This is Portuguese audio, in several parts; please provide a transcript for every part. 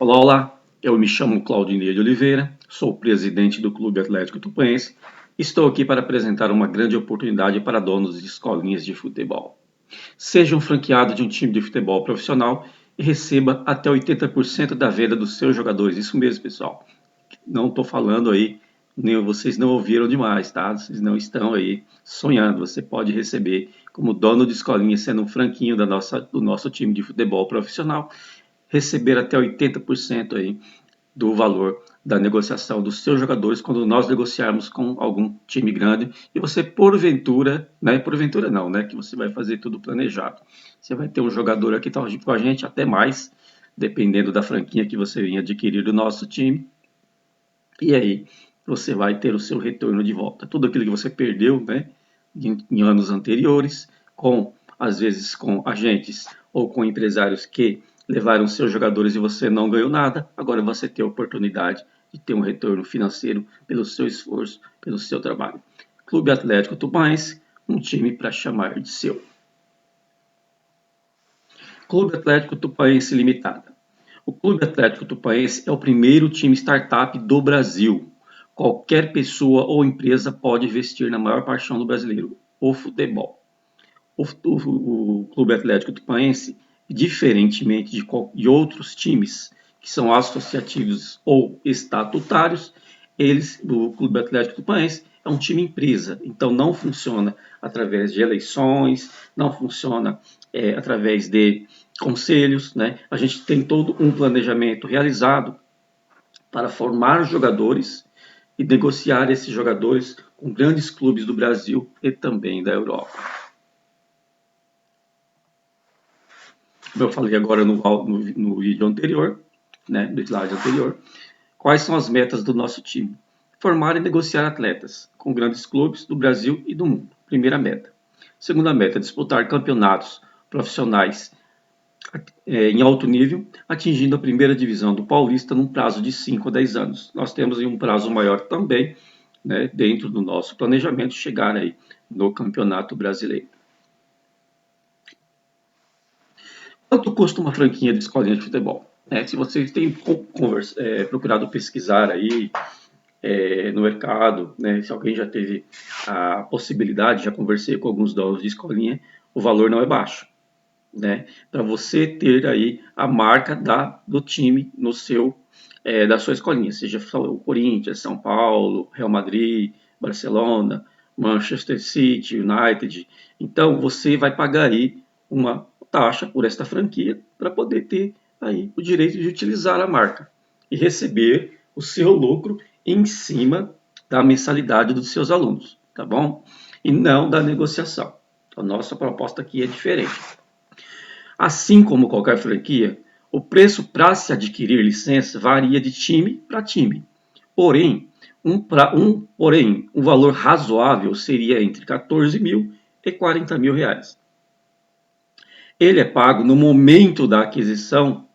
Olá, olá. Eu me chamo Claudinei de Oliveira, sou presidente do Clube Atlético Tupanense. Estou aqui para apresentar uma grande oportunidade para donos de escolinhas de futebol. Seja um franqueado de um time de futebol profissional e receba até 80% da venda dos seus jogadores. Isso mesmo, pessoal. Não estou falando aí, nem vocês não ouviram demais, tá? Vocês não estão aí sonhando. Você pode receber como dono de escolinha, sendo um franquinho do nosso time de futebol profissional, receber até 80% aí do valor da negociação dos seus jogadores quando nós negociarmos com algum time grande e você porventura, né, porventura não, né, que você vai fazer tudo planejado. Você vai ter um jogador aqui com a gente até mais, dependendo da franquia que você venha adquirir do nosso time. E aí você vai ter o seu retorno de volta. Tudo aquilo que você perdeu, né, em anos anteriores, com às vezes com agentes ou com empresários que levaram seus jogadores e você não ganhou nada, agora você tem a oportunidade de ter um retorno financeiro pelo seu esforço, pelo seu trabalho. Clube Atlético Tupanense, um time para chamar de seu. Clube Atlético Tupanense Limitada. O Clube Atlético Tupanense é o primeiro time startup do Brasil. Qualquer pessoa ou empresa pode investir na maior paixão do brasileiro, o futebol. O Clube Atlético Tupanense, diferentemente de outros times que são associativos ou estatutários, o Clube Atlético Tupanense é um time empresa, então não funciona através de eleições, não funciona através de conselhos, né? A gente tem todo um planejamento realizado para formar jogadores e negociar esses jogadores com grandes clubes do Brasil e também da Europa. Como eu falei agora no vídeo anterior, né, no slide anterior, quais são as metas do nosso time? Formar e negociar atletas com grandes clubes do Brasil e do mundo. Primeira meta. Segunda meta, disputar campeonatos profissionais em alto nível, atingindo a primeira divisão do Paulista num prazo de 5 a 10 anos. Nós temos um prazo maior também, né, dentro do nosso planejamento, chegar aí no Campeonato Brasileiro. Quanto custa uma franquinha de escolinha de futebol? Se vocês têm procurado pesquisar aí no mercado, né, se alguém já teve a possibilidade, já conversei com alguns donos de escolinha, o valor não é baixo. Né, para você ter aí a marca do time no seu da sua escolinha, seja o Corinthians, São Paulo, Real Madrid, Barcelona, Manchester City, United. Então você vai pagar aí uma taxa por esta franquia para poder ter aí o direito de utilizar a marca e receber o seu lucro em cima da mensalidade dos seus alunos, tá bom? E não da negociação. A nossa proposta aqui é diferente. Assim como qualquer franquia, o preço para se adquirir licença varia de time para time. Porém, um valor razoável seria entre 14 mil e 40 mil reais. Ele é pago no momento da aquisição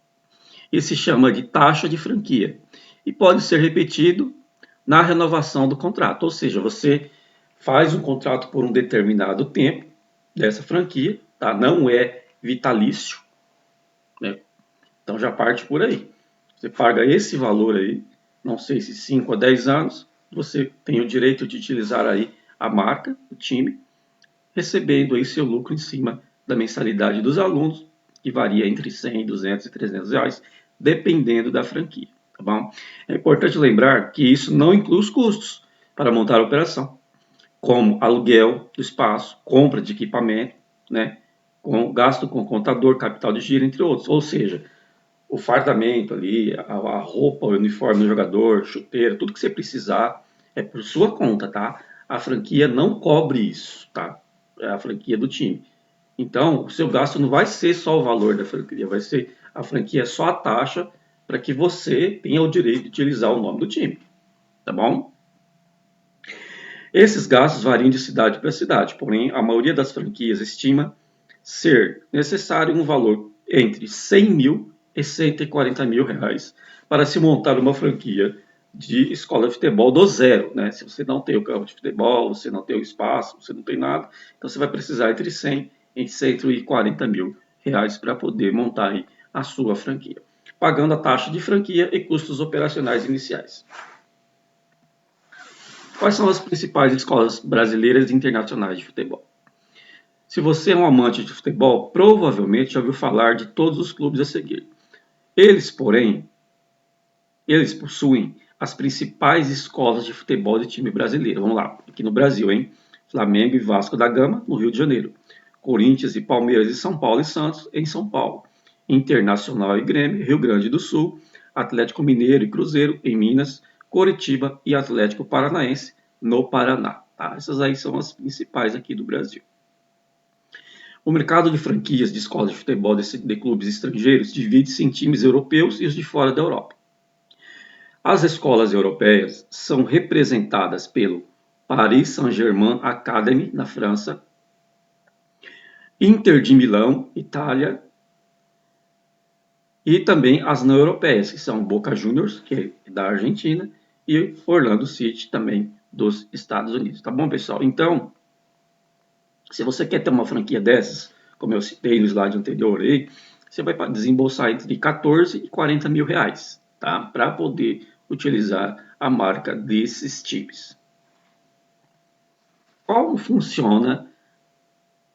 e se chama de taxa de franquia e pode ser repetido na renovação do contrato. Ou seja, você faz um contrato por um determinado tempo dessa franquia, tá? Não é vitalício, né? Então já parte por aí. Você paga esse valor aí, não sei se 5 a 10 anos, você tem o direito de utilizar aí a marca, o time, recebendo aí seu lucro em cima da mensalidade dos alunos, que varia entre 100, 200 e 300 reais, dependendo da franquia, tá bom? É importante lembrar que isso não inclui os custos para montar a operação, como aluguel do espaço, compra de equipamento, né, gasto com contador, capital de giro, entre outros. Ou seja, o fardamento ali, a roupa, o uniforme do jogador, chuteiro, tudo que você precisar é por sua conta, tá? A franquia não cobre isso, tá? É a franquia do time. Então, o seu gasto não vai ser só o valor da franquia, vai ser a franquia é só a taxa para que você tenha o direito de utilizar o nome do time, tá bom? Esses gastos variam de cidade para cidade, porém a maioria das franquias estima ser necessário um valor entre 100 mil e 140 mil reais para se montar uma franquia de escola de futebol do zero, né? Se você não tem o campo de futebol, você não tem o espaço, você não tem nada, então você vai precisar entre 100 e 140 mil reais para poder montar aí a sua franquia. pagando a taxa de franquia e custos operacionais iniciais. Quais são as principais escolas brasileiras e internacionais de futebol? Se você é um amante de futebol, provavelmente já ouviu falar de todos os clubes a seguir. Eles, porém, eles possuem as principais escolas de futebol de time brasileiro. Vamos lá, aqui no Brasil, hein? Flamengo e Vasco da Gama, no Rio de Janeiro. Corinthians e Palmeiras e São Paulo e Santos, em São Paulo. Internacional e Grêmio, Rio Grande do Sul. Atlético Mineiro e Cruzeiro, em Minas. Coritiba e Atlético Paranaense, no Paraná. Tá? Essas aí são as principais aqui do Brasil. O mercado de franquias de escolas de futebol de clubes estrangeiros divide-se em times europeus e os de fora da Europa. As escolas europeias são representadas pelo Paris Saint-Germain Academy, na França, Inter de Milão, Itália, e também as não europeias, que são Boca Juniors, que é da Argentina, e Orlando City, também dos Estados Unidos. Tá bom, pessoal? Então, se você quer ter uma franquia dessas, como eu citei no slide anterior aí, você vai desembolsar entre 14 e 40 mil reais, tá? Para poder utilizar a marca desses times. Como funciona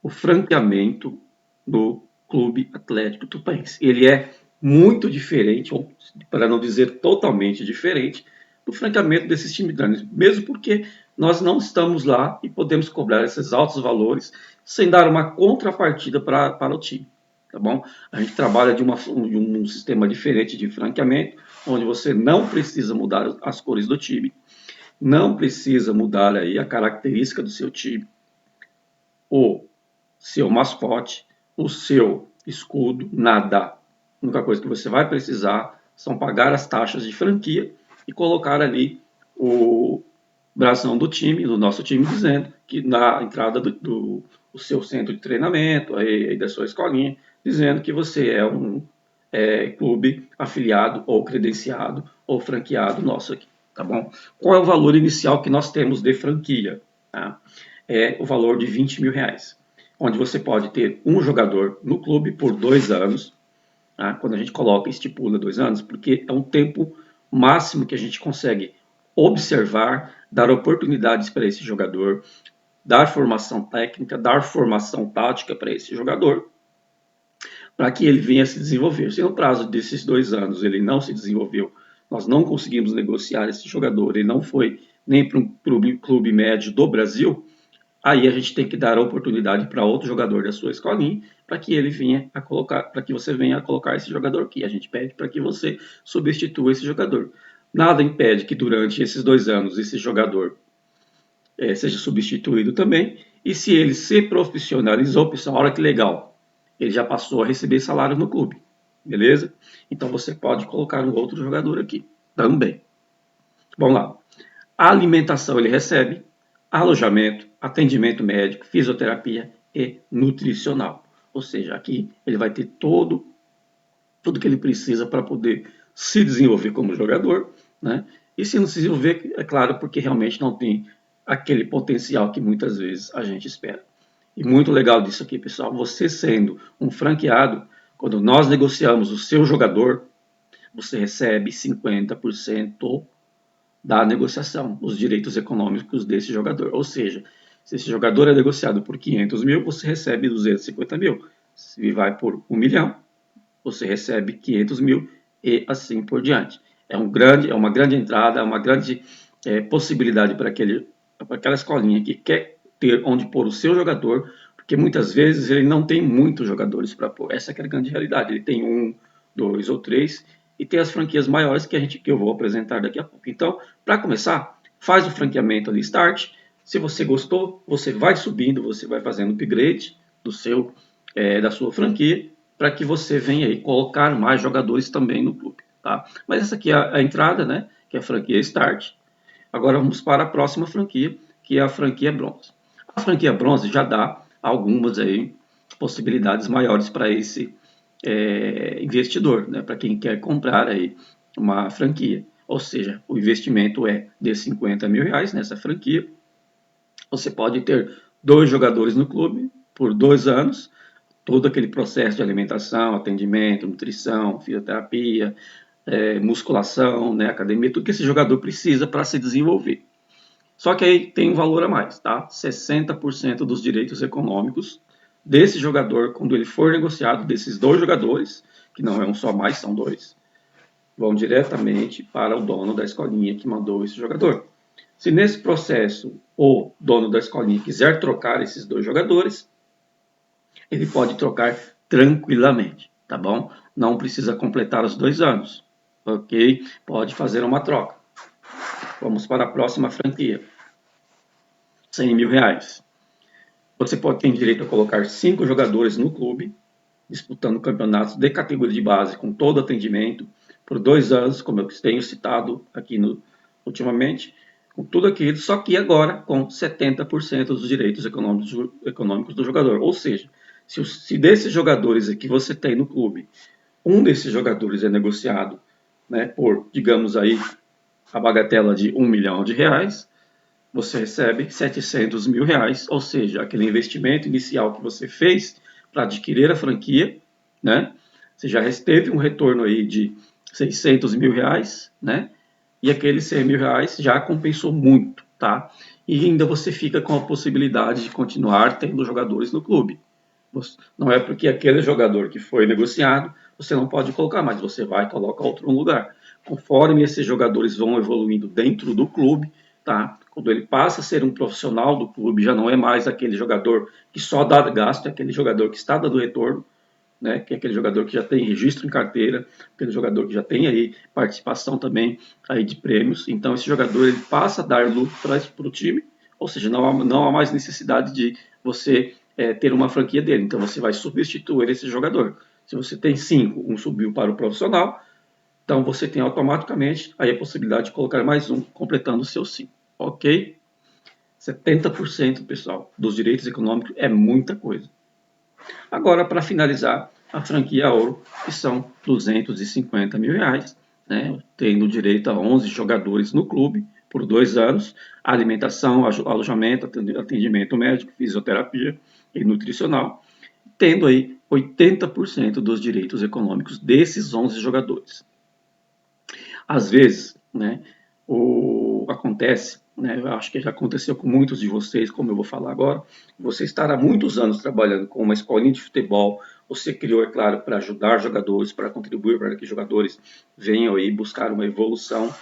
o franqueamento do Clube Atlético Tupanense? Ele é muito diferente, ou para não dizer totalmente diferente, do franqueamento desses times grandes, mesmo porque nós não estamos lá e podemos cobrar esses altos valores sem dar uma contrapartida para o time. Tá bom? A gente trabalha de um sistema diferente de franqueamento, onde você não precisa mudar as cores do time, não precisa mudar aí a característica do seu time, o seu mascote, o seu escudo, nada. A única coisa que você vai precisar são pagar as taxas de franquia e colocar ali o brasão do time, do nosso time, dizendo que na entrada do seu centro de treinamento, aí da sua escolinha, dizendo que você é um clube afiliado ou credenciado ou franqueado nosso aqui, tá bom? Qual é o valor inicial que nós temos de franquia? Tá? É o valor de 20 mil reais, onde você pode ter um jogador no clube por 2 anos, tá? Quando a gente coloca e estipula 2 anos, porque é um tempo máximo que a gente consegue observar, dar oportunidades para esse jogador, dar formação técnica, dar formação tática para esse jogador, para que ele venha se desenvolver. Se no prazo desses 2 anos ele não se desenvolveu, nós não conseguimos negociar esse jogador, ele não foi nem para um clube médio do Brasil, aí a gente tem que dar a oportunidade para outro jogador da sua escolinha, para que ele venha a colocar, para que você venha a colocar esse jogador aqui. A gente pede para que você substitua esse jogador. Nada impede que durante esses 2 anos esse jogador seja substituído também. E se ele se profissionalizou, pessoal, olha que legal, ele já passou a receber salário no clube, beleza? Então você pode colocar um outro jogador aqui também. Vamos lá. A alimentação ele recebe, alojamento, atendimento médico, fisioterapia e nutricional. Ou seja, aqui ele vai ter tudo que ele precisa para poder se desenvolver como jogador, né? E se não se desenvolver, é claro, porque realmente não tem aquele potencial que muitas vezes a gente espera. E muito legal disso aqui, pessoal, você sendo um franqueado, quando nós negociamos o seu jogador, você recebe 50% da negociação, os direitos econômicos desse jogador. Ou seja, se esse jogador é negociado por 500 mil, você recebe 250 mil. Se vai por 1 milhão, você recebe 500 mil e assim por diante. É uma grande entrada, é uma grande possibilidade para aquela escolinha que quer ter onde pôr o seu jogador, porque muitas vezes ele não tem muitos jogadores para pôr. Essa é a grande realidade. Ele tem 1, 2 ou 3 e tem as franquias maiores que eu vou apresentar daqui a pouco. Então, para começar, faz o franqueamento ali, start. Se você gostou, você vai subindo, você vai fazendo upgrade da sua franquia, para que você venha aí colocar mais jogadores também no clube. Tá? Mas essa aqui é a entrada, né? Que é a franquia Start. Agora vamos para a próxima franquia, que é a franquia Bronze. A franquia Bronze já dá algumas aí possibilidades maiores para esse investidor, né? Para quem quer comprar aí uma franquia. Ou seja, o investimento é de 50 mil reais nessa franquia. Você pode ter 2 jogadores no clube por 2 anos, todo aquele processo de alimentação, atendimento, nutrição, fisioterapia, musculação, né, academia, tudo que esse jogador precisa para se desenvolver. Só que aí tem um valor a mais, tá? 60% dos direitos econômicos desse jogador, quando ele for negociado, desses dois jogadores, que não é um só mais, são dois, vão diretamente para o dono da escolinha que mandou esse jogador. Se nesse processo o dono da escolinha quiser trocar esses dois jogadores, ele pode trocar tranquilamente, tá bom? Não precisa completar os 2 anos, ok? Pode fazer uma troca. Vamos para a próxima franquia. R$ 100.000. Você pode ter direito a colocar 5 jogadores no clube, disputando campeonatos de categoria de base com todo atendimento por 2 anos, como eu tenho citado aqui ultimamente, com tudo aquilo, só que agora com 70% dos direitos econômicos do jogador. Ou seja, se desses jogadores que você tem no clube, um desses jogadores é negociado, né, por, digamos aí, a bagatela de R$ 1 milhão, você recebe R$ 700.000, ou seja, aquele investimento inicial que você fez para adquirir a franquia, né? Você já teve um retorno aí de R$ 600.000, né? E aqueles R$ 100.000 já compensou muito, tá? E ainda você fica com a possibilidade de continuar tendo jogadores no clube. Não é porque aquele jogador que foi negociado, você não pode colocar mais, você vai e coloca outro no lugar. Conforme esses jogadores vão evoluindo dentro do clube, tá? Quando ele passa a ser um profissional do clube, já não é mais aquele jogador que só dá gasto, é aquele jogador que está dando retorno, né? Que é aquele jogador que já tem registro em carteira, aquele jogador que já tem aí participação também aí de prêmios. Então esse jogador ele passa a dar lucro para o time, ou seja, não há mais necessidade de você ter uma franquia dele. Então você vai substituir esse jogador. Se você tem 5, um subiu para o profissional, então você tem automaticamente aí a possibilidade de colocar mais um, completando o seu 5. Ok? 70%, pessoal, dos direitos econômicos é muita coisa. Agora, para finalizar, a franquia Ouro, que são R$ 250.000, né, tendo direito a 11 jogadores no clube por 2 anos, alimentação, alojamento, atendimento médico, fisioterapia e nutricional, tendo aí 80% dos direitos econômicos desses 11 jogadores. Às vezes, né, acontece, né, eu acho que já aconteceu com muitos de vocês, como eu vou falar agora, você estar há muitos anos trabalhando com uma escolinha de futebol, você criou, é claro, para ajudar jogadores, para contribuir para que jogadores venham aí buscar uma evolução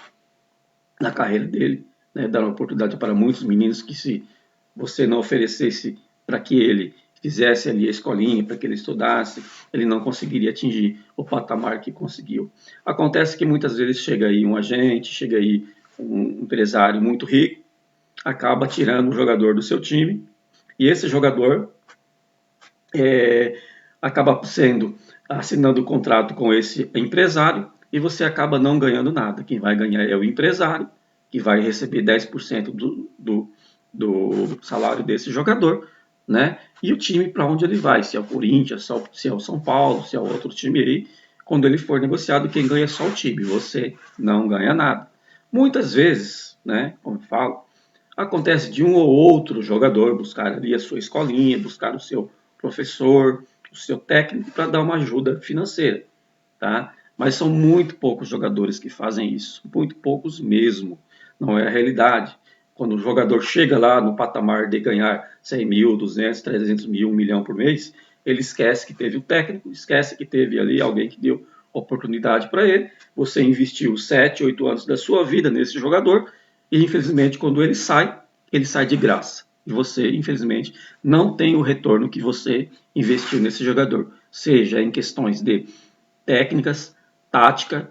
na carreira dele, né, dar uma oportunidade para muitos meninos que se você não oferecesse para que ele fizesse ali a escolinha, para que ele estudasse, ele não conseguiria atingir o patamar que conseguiu. Acontece que muitas vezes chega aí um agente, chega aí um empresário muito rico, acaba tirando um jogador do seu time, e esse jogador acaba assinando o contrato com esse empresário, e você acaba não ganhando nada. Quem vai ganhar é o empresário, que vai receber 10% do salário desse jogador, né? E o time para onde ele vai, se é o Corinthians, se é o São Paulo, se é outro time aí, quando ele for negociado, quem ganha é só o time, você não ganha nada. Muitas vezes, né, como eu falo, acontece de um ou outro jogador buscar ali a sua escolinha, buscar o seu professor, o seu técnico para dar uma ajuda financeira, tá? Mas são muito poucos jogadores que fazem isso, muito poucos mesmo. Não é a realidade. Quando o jogador chega lá no patamar de ganhar 100 mil, 200, 300 mil, 1 milhão por mês, ele esquece que teve o técnico, esquece que teve ali alguém que deu oportunidade para ele. Você investiu 7, 8 anos da sua vida nesse jogador e, infelizmente, quando ele sai de graça. E você, infelizmente, não tem o retorno que você investiu nesse jogador, seja em questões de técnicas, tática,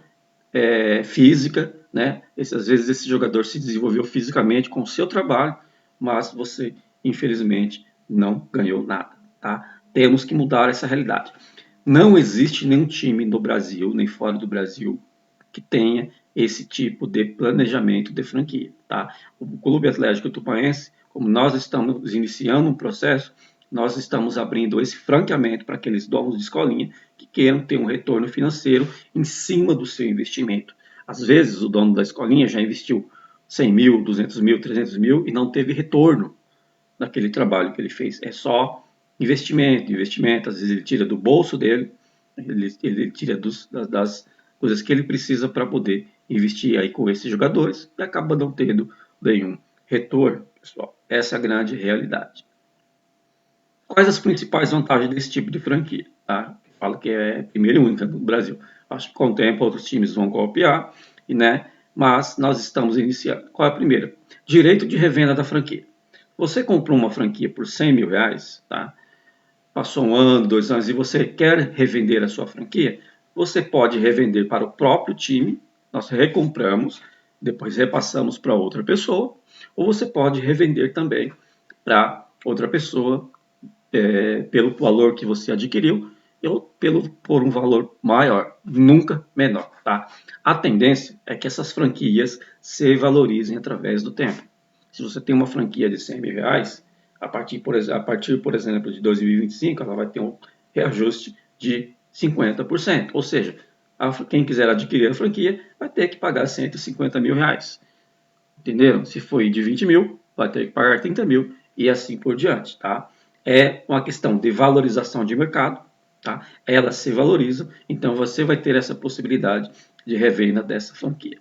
física, né? Às vezes esse jogador se desenvolveu fisicamente com o seu trabalho, mas você, infelizmente, não ganhou nada, tá? Temos que mudar essa realidade. Não existe nenhum time no Brasil, nem fora do Brasil, que tenha esse tipo de planejamento de franquia, tá? O Clube Atlético Tupanense, como nós estamos iniciando um processo, nós estamos abrindo esse franqueamento para aqueles donos de escolinha que queiram ter um retorno financeiro em cima do seu investimento. Às vezes o dono da escolinha já investiu 100 mil, 200 mil, 300 mil e não teve retorno naquele trabalho que ele fez. É só investimento, investimento, às vezes ele tira do bolso dele, ele tira das coisas que ele precisa para poder investir aí com esses jogadores e acaba não tendo nenhum retorno, pessoal. Essa é a grande realidade. Quais as principais vantagens desse tipo de franquia? Tá? Fala que é a primeira e única no Brasil. Acho que com o tempo outros times vão copiar, né? Mas nós estamos iniciando. Qual é a primeira? Direito de revenda da franquia. Você comprou uma franquia por 100 mil reais, tá? Passou um ano, 2 anos e você quer revender a sua franquia, você pode revender para o próprio time, nós recompramos, depois repassamos para outra pessoa, ou você pode revender também para outra pessoa pelo valor que você adquiriu ou por um valor maior, nunca menor. Tá? A tendência é que essas franquias se valorizem através do tempo. Se você tem uma franquia de 100 mil reais, a partir, por exemplo, de 2025, ela vai ter um reajuste de 50%. Ou seja, quem quiser adquirir a franquia vai ter que pagar 150 mil reais. Entenderam? Se foi de 20 mil, vai ter que pagar 30 mil e assim por diante. Tá? É uma questão de valorização de mercado. Tá? Ela se valoriza, então você vai ter essa possibilidade de revenda dessa franquia.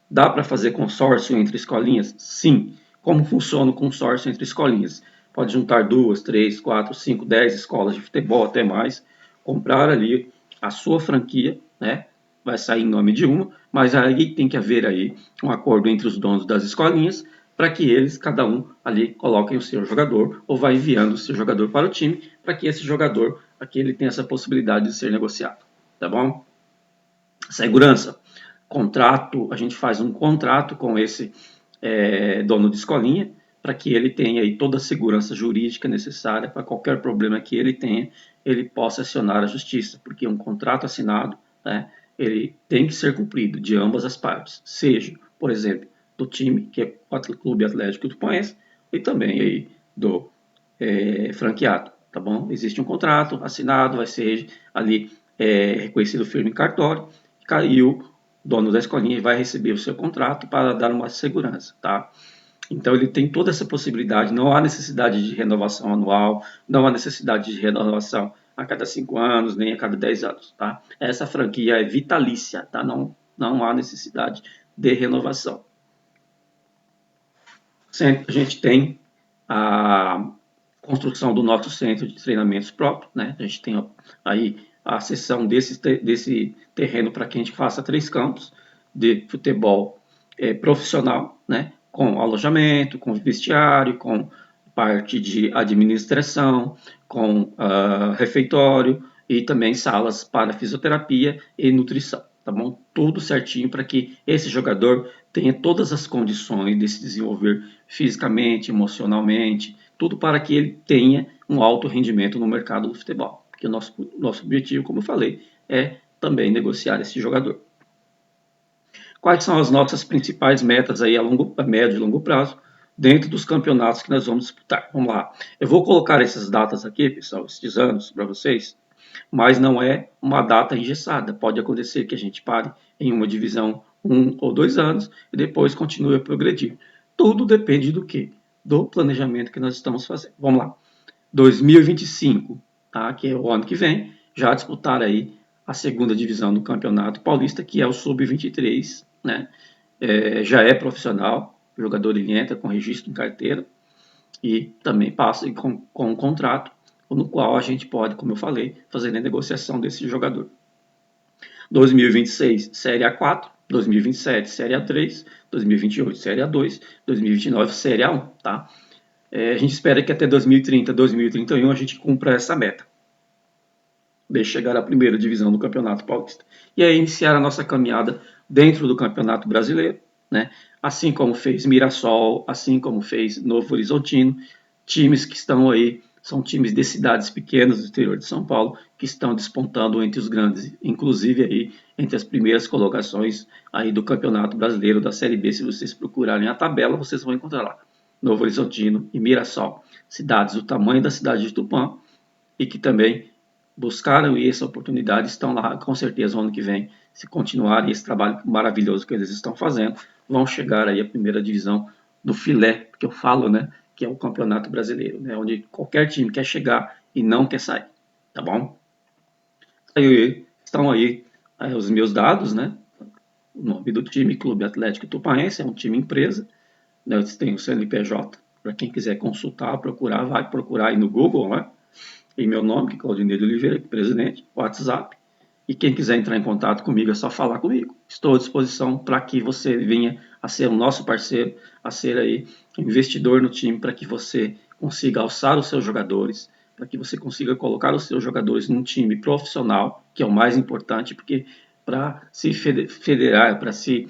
Dá para fazer consórcio entre escolinhas? Sim. Como funciona o consórcio entre escolinhas? Pode juntar 2, 3, 4, 5, 10 escolas de futebol, até mais, comprar ali a sua franquia, né? Vai sair em nome de uma, mas aí tem que haver aí um acordo entre os donos das escolinhas para que eles, cada um, ali coloquem o seu jogador ou vai enviando o seu jogador para o time para que esse jogador aqui ele tenha essa possibilidade de ser negociado, tá bom? Segurança, contrato, a gente faz um contrato com esse dono de escolinha para que ele tenha aí toda a segurança jurídica necessária para qualquer problema que ele tenha, ele possa acionar a justiça, porque um contrato assinado, né, ele tem que ser cumprido de ambas as partes, seja, por exemplo, do time, que é o Clube Atlético Tupanense, e também aí do franqueado, tá bom? Existe um contrato assinado, vai ser ali reconhecido firme em cartório, e o dono da escolinha vai receber o seu contrato para dar uma segurança, tá? Então ele tem toda essa possibilidade, não há necessidade de renovação anual, não há necessidade de renovação a cada 5 anos, nem a cada 10 anos, tá? Essa franquia é vitalícia, tá? Não há necessidade de renovação. A gente tem a construção do nosso centro de treinamentos próprio, né? A gente tem aí a cessão desse terreno para que a gente faça 3 campos de futebol profissional, né? Com alojamento, com vestiário, com parte de administração, com refeitório e também salas para fisioterapia e nutrição, tá bom? Tudo certinho para que esse jogador tenha todas as condições de se desenvolver fisicamente, emocionalmente, tudo para que ele tenha um alto rendimento no mercado do futebol. Porque o nosso objetivo, como eu falei, é também negociar esse jogador. Quais são as nossas principais metas aí a médio e longo prazo dentro dos campeonatos que nós vamos disputar? Vamos lá. Eu vou colocar essas datas aqui, pessoal, esses anos para vocês, mas não é uma data engessada. Pode acontecer que a gente pare em uma divisão 1 ou 2 anos e depois continue a progredir. Tudo depende do quê? Do planejamento que nós estamos fazendo. Vamos lá. 2025, tá? Que é o ano que vem, já disputar aí a segunda divisão do Campeonato Paulista, que é o Sub-23, né? Já é profissional, o jogador ele entra com registro em carteira e também passa com um contrato, no qual a gente pode, como eu falei, fazer a negociação desse jogador. 2026, Série A4, 2027, Série A3, 2028, Série A2, 2029, Série A1, tá? A gente espera que até 2030, 2031 a gente cumpra essa meta de chegar à primeira divisão do Campeonato Paulista. E aí iniciar a nossa caminhada dentro do Campeonato Brasileiro, né? Assim como fez Mirassol, assim como fez Novo Horizontino, times que estão aí, são times de cidades pequenas do interior de São Paulo, que estão despontando entre os grandes, inclusive aí entre as primeiras colocações aí do Campeonato Brasileiro da Série B. Se vocês procurarem a tabela, vocês vão encontrar lá. Novo Horizontino e Mirassol, cidades do tamanho da cidade de Tupã e que também buscaram essa oportunidade, estão lá com certeza no ano que vem, se continuarem esse trabalho maravilhoso que eles estão fazendo, vão chegar aí à primeira divisão do filé, que eu falo, né, que é o Campeonato Brasileiro, né, onde qualquer time quer chegar e não quer sair, tá bom? Estão aí os meus dados, né? O nome do time, Clube Atlético Tupaense, é um time empresa, né? Tem o CNPJ, para quem quiser consultar, procurar, vai procurar aí no Google, né? Em meu nome, que é Claudinei de Oliveira, presidente, WhatsApp. E quem quiser entrar em contato comigo é só falar comigo. Estou à disposição para que você venha a ser o nosso parceiro, a ser aí investidor no time, para que você consiga alçar os seus jogadores, para que você consiga colocar os seus jogadores num time profissional, que é o mais importante, porque para se federar, para se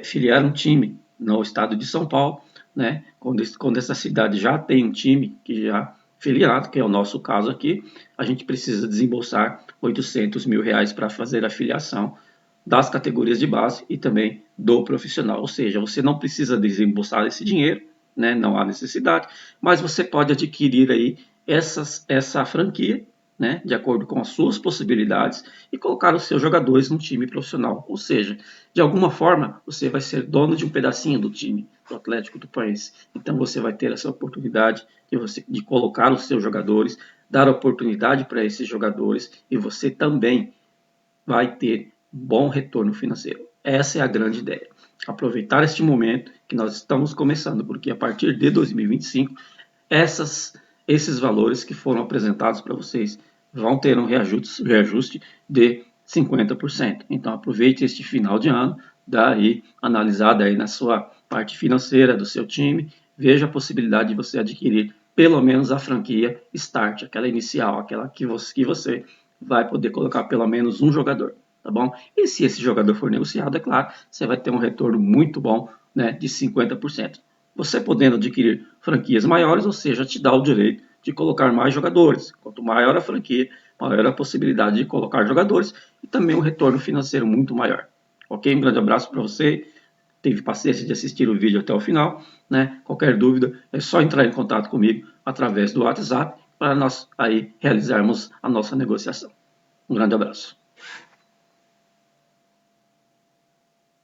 filiar um time no estado de São Paulo, né, quando essa cidade já tem um time que já filiado, que é o nosso caso aqui, a gente precisa desembolsar R$ 800.000 para fazer a filiação das categorias de base e também do profissional. Ou seja, você não precisa desembolsar esse dinheiro, né? Não há necessidade, mas você pode adquirir aí essa franquia, né? De acordo com as suas possibilidades e colocar os seus jogadores no time profissional. Ou seja, de alguma forma você vai ser dono de um pedacinho do time do Atlético do País. Então você vai ter essa oportunidade de colocar os seus jogadores, dar oportunidade para esses jogadores e você também vai ter bom retorno financeiro. Essa é a grande ideia. Aproveitar este momento que nós estamos começando, porque a partir de 2025, esses valores que foram apresentados para vocês vão ter um reajuste de 50%. Então aproveite este final de ano, dá aí analisada aí na sua parte financeira do seu time, veja a possibilidade de você adquirir pelo menos a franquia Start, aquela inicial, aquela que você vai poder colocar pelo menos um jogador, tá bom? E se esse jogador for negociado, é claro, você vai ter um retorno muito bom, né, de 50%. Você podendo adquirir franquias maiores, ou seja, te dá o direito de colocar mais jogadores. Quanto maior a franquia, maior a possibilidade de colocar jogadores e também um retorno financeiro muito maior. Ok? Um grande abraço para você. Teve paciência de assistir o vídeo até o final, né? Qualquer dúvida é só entrar em contato comigo através do WhatsApp para nós aí realizarmos a nossa negociação. Um grande abraço.